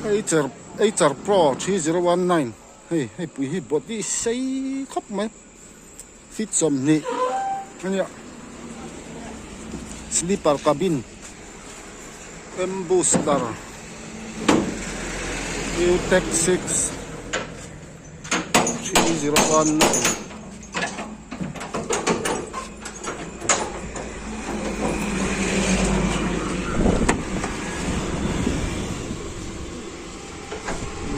Eicher Pro 3019 hey pui hi body sei khop mai fit som ni ania sleeper cabin booster Tech 6 3019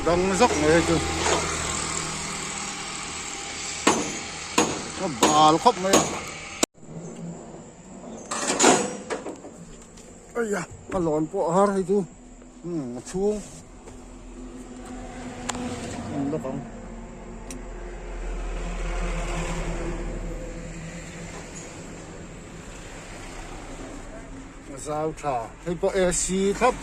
đang dốc này chứ nó bà nó khóc này ây da nó lòn bộ hết hay chứ xuống nó không sao trả hay bộ AC thấp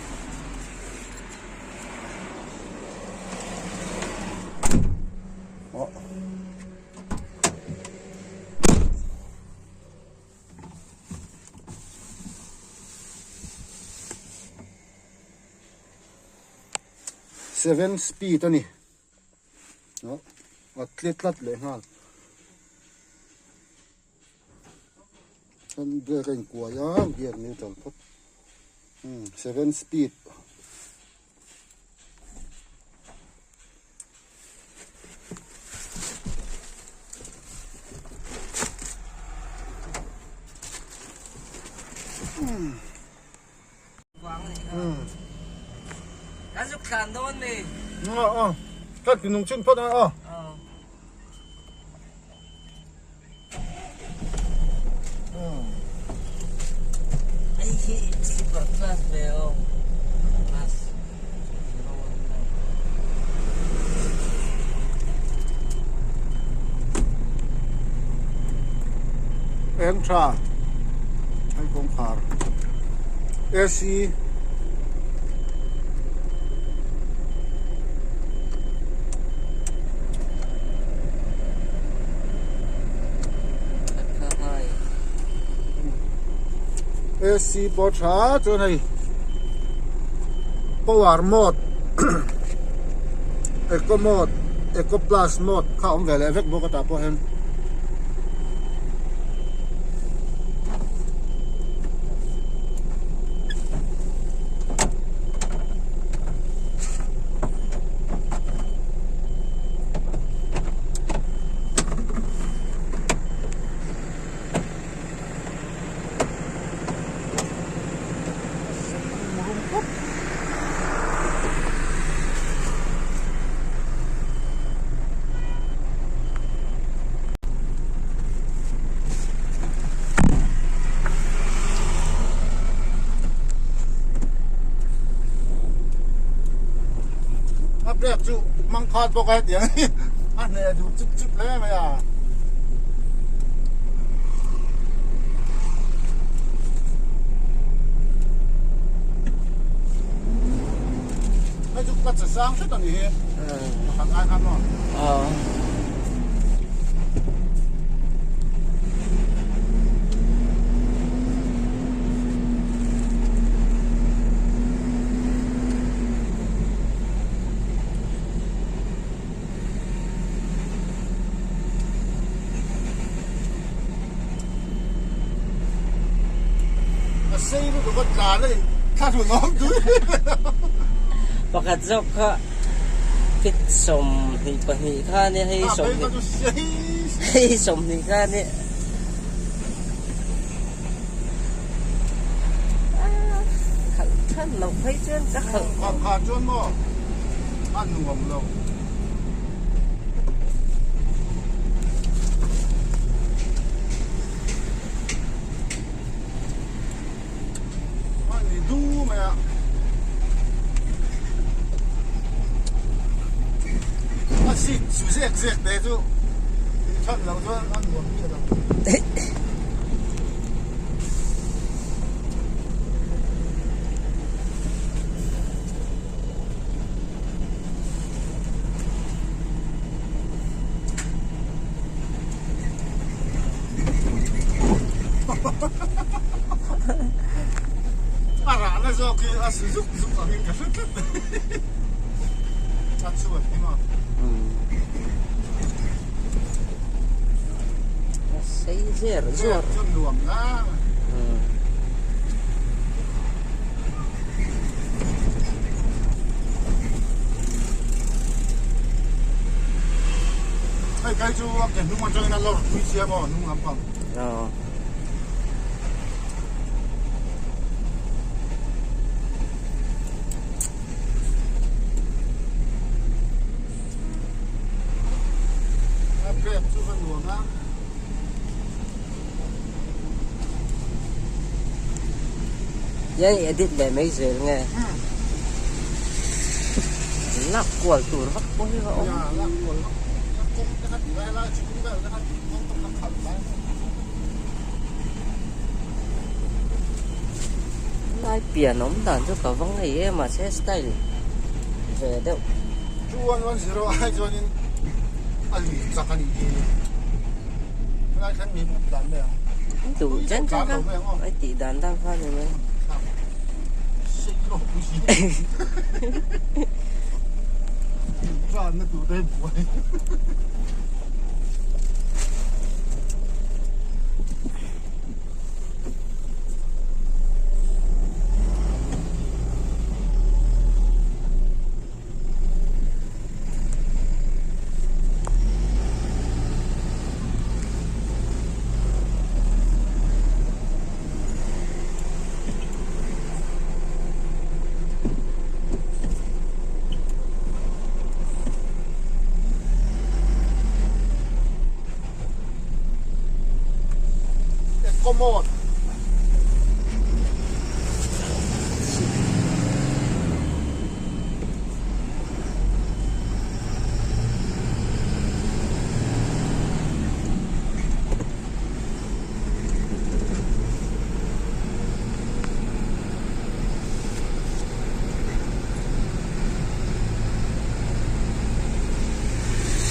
seven speed ani đó atlet lat le ha kan de kan kwa ya biar ni tal pot seven speed Kan dục khan doon ni. Kan pinung chin pot na Ay super class beo. Class. em tra hay công khar AC AC bộ trả chỗ này power mode eco mode eco plus mode không về lại vết bộ cái tạp hen đẹp chú mang khát bộ cái tiếng ăn này chú chụp chụp lấy mày à mấy chú cắt sáng suốt tuần gì thằng ai ăn rồi xây nó có cả đấy khác của nó chứ Pakat zok ka fit som ni pahi ka ni hay som ni ka ni khăn lộc thấy chưa chắc khăn chưa mà ăn ngon lâu đu mày ạ xịt xịt đấy chứ chân lòng cho ăn ngon như thế Para na zo ki asuzuk zuk amin ka Cắt suốt đi mà. Xây dễ rồi. Chân luồng ra. Cái chú cái nung mà chơi nó lâu quý xe bỏ nung lắm không? Rồi. Cái chú phân luồng á. Vậy edit để mấy giờ nghe. Lắc của tủ nó bắt bôi vào ông. Lắc của nó. Cái hạt này là chỉ cũng cái hạt không khẩn đấy. Lại biển ống đàn cho cả vắng này em mà sẽ style về đâu. Chú ăn gì rồi ai cho nên ăn gì chắc ăn gì. Lại khăn mình đàn đấy. Đủ chân chắc á. Ấy tỷ đàn đang pha rồi mấy. Và nó tụi đây buổi. Một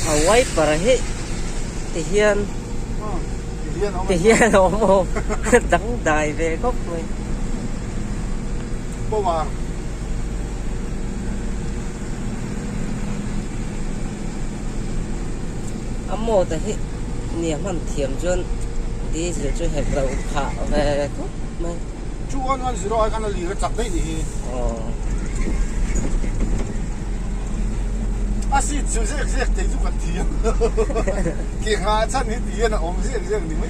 Away para hi tihian tihian omo đắng đài về gốc mình. Bố mà Amo ta hi niệm hẳn thiểm chôn đi rồi chơi hẹp đầu khảo về gốc mình. chú ăn gì rồi cái nó lì cái chặt đấy thì xí chú sẽ thấy chú còn thiểm kì hà chân hết thì nó ôm sẽ thì mấy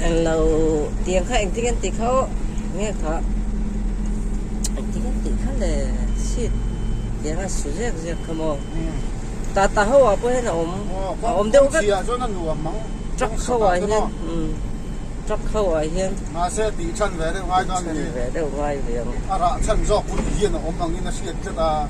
anh lâu tiếng khách anh tiếng tị khâu nghe khó anh tiếng tị khá là shit tiếng là số rác không không ta hậu à bữa nào ôm đâu cái cho nó nuông mắng chắc khâu à hiền chắc khâu à hiền mà sẽ tị chân về đây ngoài con gì về đâu ngoài về ra chân gió cũng hiền nó ôm bằng như nó shit chứ ta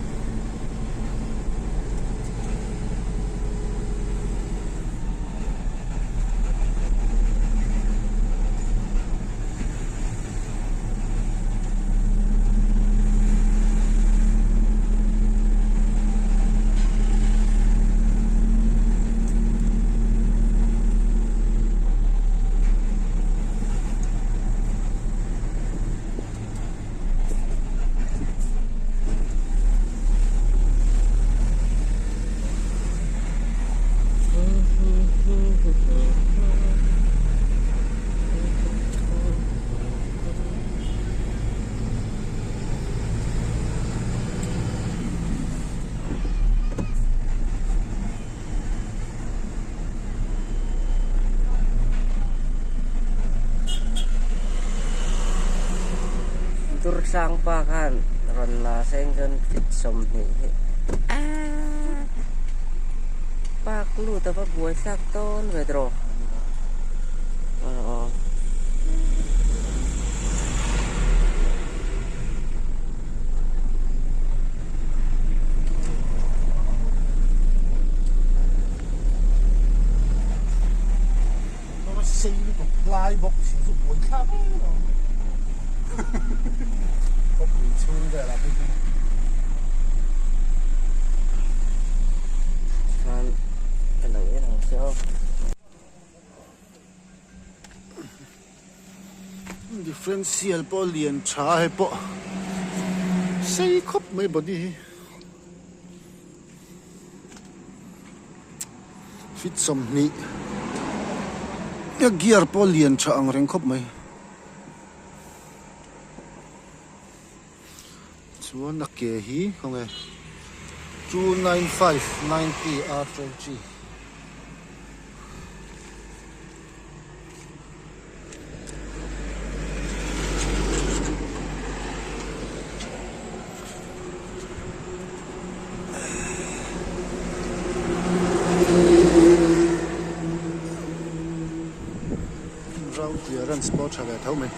sang pa kan ron la seng kan fit som ni pak lu ta pa buai sak ton ve tro nó xây cái lai bọc chỉ giúp buổi khác có buổi chung về là cái cái đầu cái thằng xeo differential po liền trả hay po xây khóc mấy body fit som ni ya gear polian cha ang reng khop mai chuan na ke hi không e 295 90 R20 rau tia ran sport cha ga thau mai